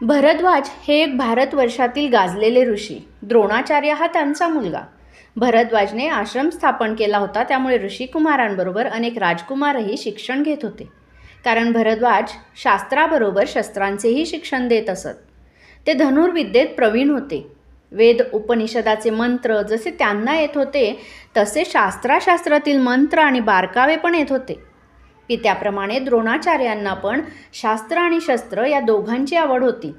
भरद्वाज हे एक भारतवर्षातील गाजलेले ऋषी. द्रोणाचार्य हा त्यांचा मुलगा. भरद्वाजने आश्रम स्थापन केला होता, त्यामुळे ऋषिकुमारांबरोबर अनेक राजकुमारही शिक्षण घेत होते. कारण भरद्वाज शास्त्राबरोबर शस्त्रांचेही शिक्षण देत असत. ते धनुर्विद्येत प्रवीण होते. वेद उपनिषदाचे मंत्र जसे त्यांना येत होते, तसे शास्त्रातील मंत्र आणि बारकावे पण येत होते. पित्याप्रमाणे द्रोणाचार्यांना पण शास्त्र आणि शस्त्र या दोघांची आवड होती.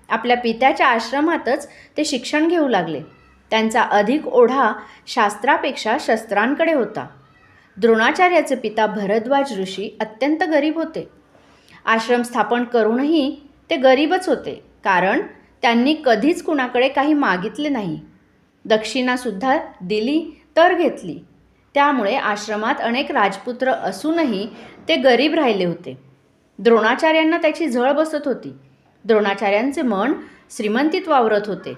आपल्या पित्याच्या आश्रमातच ते शिक्षण घेऊ लागले. त्यांचा अधिक ओढा शास्त्रापेक्षा शस्त्रांकडे होता. द्रोणाचार्याचे पिता भरद्वाज ऋषी अत्यंत गरीब होते. आश्रम स्थापन करूनही ते गरीबच होते, कारण त्यांनी कधीच कुणाकडे काही मागितले नाही. दक्षिणासुद्धा दिली तर घेतली. त्यामुळे आश्रमात अनेक राजपुत्र असूनही ते गरीब राहिले होते. द्रोणाचार्यांना त्याची झळ बसत होती. द्रोणाचार्यांचे मन श्रीमंतीत वावरत होते.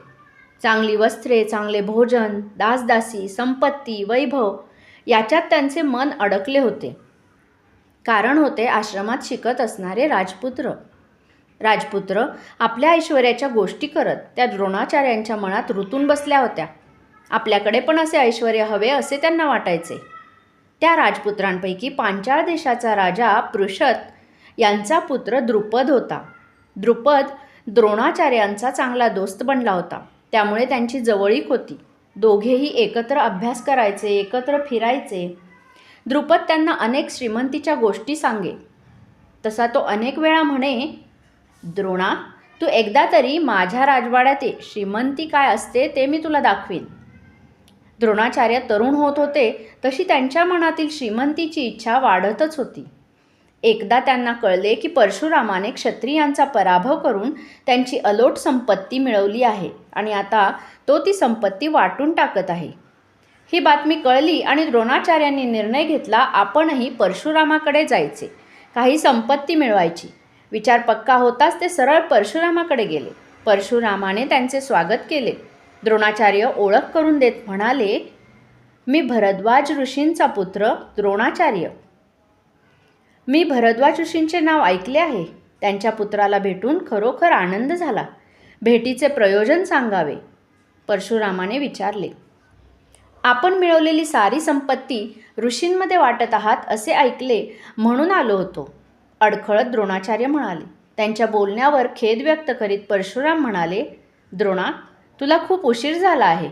चांगली वस्त्रे, चांगले भोजन, दासदासी, संपत्ती, वैभव याच्यात त्यांचे मन अडकले होते. कारण होते आश्रमात शिकत असणारे राजपुत्र. राजपुत्र आपल्या ऐश्वर्याच्या गोष्टी करत त्या द्रोणाचार्यांच्या मनात रुतून बसल्या होत्या. आपल्याकडे पण असे ऐश्वर्य हवे असे त्यांना वाटायचे. त्या राजपुत्रांपैकी पांचाळ देशाचा राजा पृषत यांचा पुत्र द्रुपद होता. द्रुपद द्रोणाचार्यांचा चांगला दोस्त बनला होता. त्यामुळे त्यांची जवळीक होती. दोघेही एकत्र अभ्यास करायचे, एकत्र फिरायचे. द्रुपद त्यांना अनेक श्रीमंतीच्या गोष्टी सांगे. तसा तो अनेक वेळा म्हणे, द्रोणा, तू एकदा तरी माझ्या राजवाड्यात ये. श्रीमंती काय असते ते मी तुला दाखवीन. द्रोणाचार्य तरुण होत होते तशी त्यांच्या मनातील श्रीमंतीची इच्छा वाढतच होती. एकदा त्यांना कळले की परशुरामाने क्षत्रियांचा पराभव करून त्यांची अलोट संपत्ती मिळवली आहे आणि आता तो ती संपत्ती वाटून टाकत आहे. ही बातमी कळली आणि द्रोणाचार्यांनी निर्णय घेतला, आपणही परशुरामाकडे जायचे, काही संपत्ती मिळवायची. विचार पक्का होताच ते सरळ परशुरामाकडे गेले. परशुरामाने त्यांचे स्वागत केले. द्रोणाचार्य ओळख करून देत म्हणाले, मी भरद्वाज ऋषींचा पुत्र द्रोणाचार्य. मी भरद्वाज ऋषींचे नाव ऐकले आहे. त्यांच्या पुत्राला भेटून खरोखर आनंद झाला. भेटीचे प्रयोजन सांगावे. परशुरामाने विचारले, आपण मिळवलेली सारी संपत्ती ऋषींमध्ये वाटत आहात असे ऐकले, म्हणून आलो होतो. अडखळत द्रोणाचार्य म्हणाले. त्यांच्या बोलण्यावर खेद व्यक्त करीत परशुराम म्हणाले, द्रोणा, तुला खूप उशीर झाला आहे.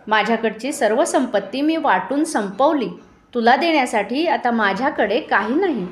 माझ्याकडची सर्व संपत्ती मी वाटून संपवली. तुला देण्यासाठी आता माझ्याकडे काही नाही.